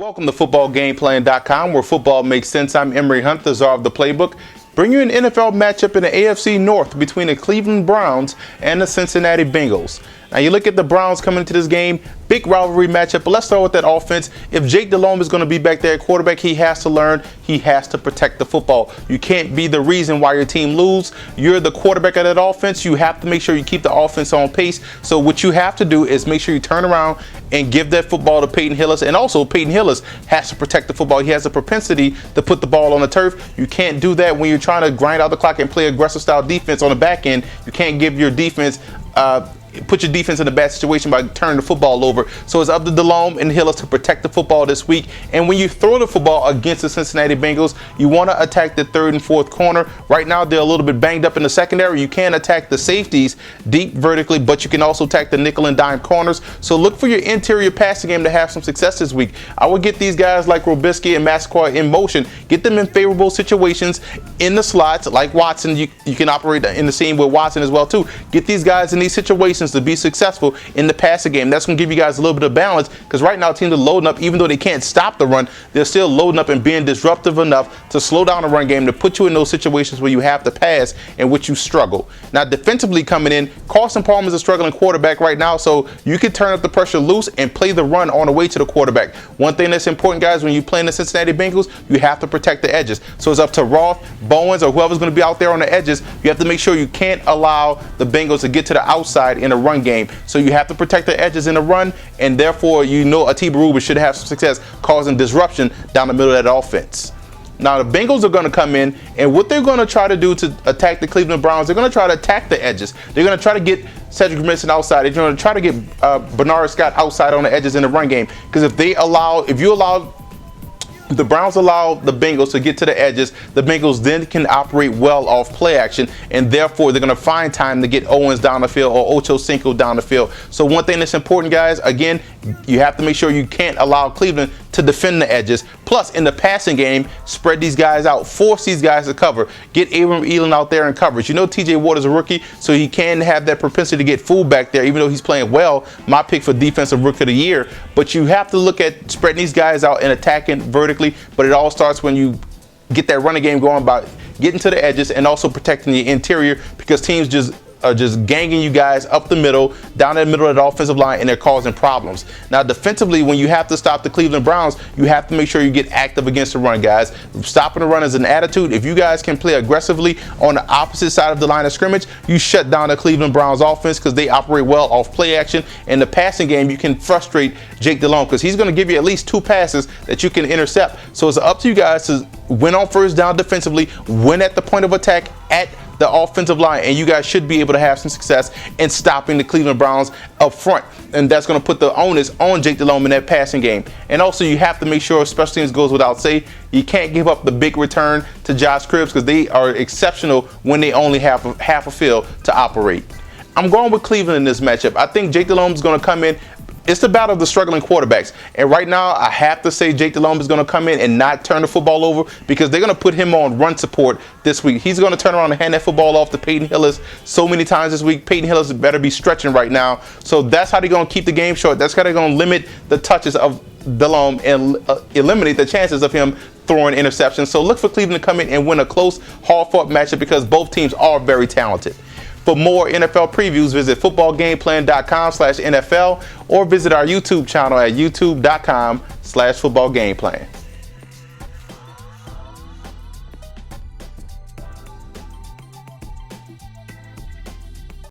Welcome to footballgameplan.com, where football makes sense. I'm Emory Hunt, the czar of the playbook. Bring you an NFL matchup in the AFC North between the Cleveland Browns and the Cincinnati Bengals. Now you look at the Browns coming into this game, big rivalry matchup, but let's start with that offense. If Jake Delhomme is going to be back there at quarterback, he has to learn, he has to protect the football. You can't be the reason why your team lose. You're the quarterback of that offense. You have to make sure you keep the offense on pace. So what you have to do is make sure you turn around and give that football to Peyton Hillis. And also Peyton Hillis has to protect the football. He has a propensity to put the ball on the turf. You can't do that when you're trying to grind out the clock and play aggressive style defense on the back end. You can't give your defense put your defense in a bad situation by turning the football over. So it's up to Delhomme and Hillis to protect the football this week. And when you throw the football against the Cincinnati Bengals, you want to attack the third and fourth corner. Right now, they're a little bit banged up in the secondary. You can attack the safeties deep vertically, but you can also attack the nickel and dime corners. So look for your interior passing game to have some success this week. I would get these guys like Robisky and Massaquoi in motion. Get them in favorable situations in the slots, like Watson. You can operate in the same with Watson as well, too. Get these guys in these situations to be successful in the passing game. That's going to give you guys a little bit of balance, because right now teams are loading up. Even though they can't stop the run, they're still loading up and being disruptive enough to slow down the run game, to put you in those situations where you have to pass and which you struggle. Now defensively coming in, Carson Palmer is a struggling quarterback right now, so you can turn up the pressure loose and play the run on the way to the quarterback. One thing that's important, guys, when you're playing the Cincinnati Bengals, you have to protect the edges. So it's up to Roth, Bowens, or whoever's going to be out there on the edges. You have to make sure you can't allow the Bengals to get to the outside in a run game. So you have to protect the edges in the run, and therefore you know Atiba Ruba should have some success causing disruption down the middle of that offense. Now the Bengals are going to come in, and what they're going to try to do to attack the Cleveland Browns, they're going to try to attack the edges. They're going to try to get Cedric Grimson outside. They're going to try to get Bernard Scott outside on the edges in the run game, because if the Browns allow the Bengals to get to the edges, the Bengals then can operate well off play action, and therefore they're going to find time to get Owens down the field or Ocho Cinco down the field. So one thing that's important, guys, again, you have to make sure you can't allow Cleveland to defend the edges. Plus, in the passing game, spread these guys out, force these guys to cover. Get Abram Elam out there in coverage. You know TJ Ward is a rookie, so he can have that propensity to get fooled back there, even though he's playing well. My pick for Defensive Rookie of the Year. But you have to look at spreading these guys out and attacking vertically. But it all starts when you get that running game going by getting to the edges and also protecting the interior, because teams are just ganging you guys up the middle, down the middle of the offensive line, and they're causing problems. Now defensively, when you have to stop the Cleveland Browns, you have to make sure you get active against the run, guys. Stopping the run is an attitude. If you guys can play aggressively on the opposite side of the line of scrimmage, you shut down the Cleveland Browns offense, because they operate well off play action. In the passing game, you can frustrate Jake Delhomme, because he's going to give you at least 2 passes that you can intercept. So it's up to you guys to win on first down defensively, win at the point of attack at the offensive line, and you guys should be able to have some success in stopping the Cleveland Browns up front. And that's going to put the onus on Jake Delhomme in that passing game. And also you have to make sure special teams goes without say. You can't give up the big return to Josh Cribbs, because they are exceptional when they only have half a field to operate. I'm going with Cleveland in this matchup. I think Jake Delhomme is going to come in. It's the battle of the struggling quarterbacks. And right now, I have to say Jake Delhomme is going to come in and not turn the football over, because they're going to put him on run support this week. He's going to turn around and hand that football off to Peyton Hillis so many times this week. Peyton Hillis better be stretching right now. So that's how they're going to keep the game short. That's how they're going to limit the touches of Delhomme and eliminate the chances of him throwing interceptions. So look for Cleveland to come in and win a close, hard-fought matchup, because both teams are very talented. For more NFL previews, visit footballgameplan.com/NFL or visit our YouTube channel at youtube.com/footballgameplan.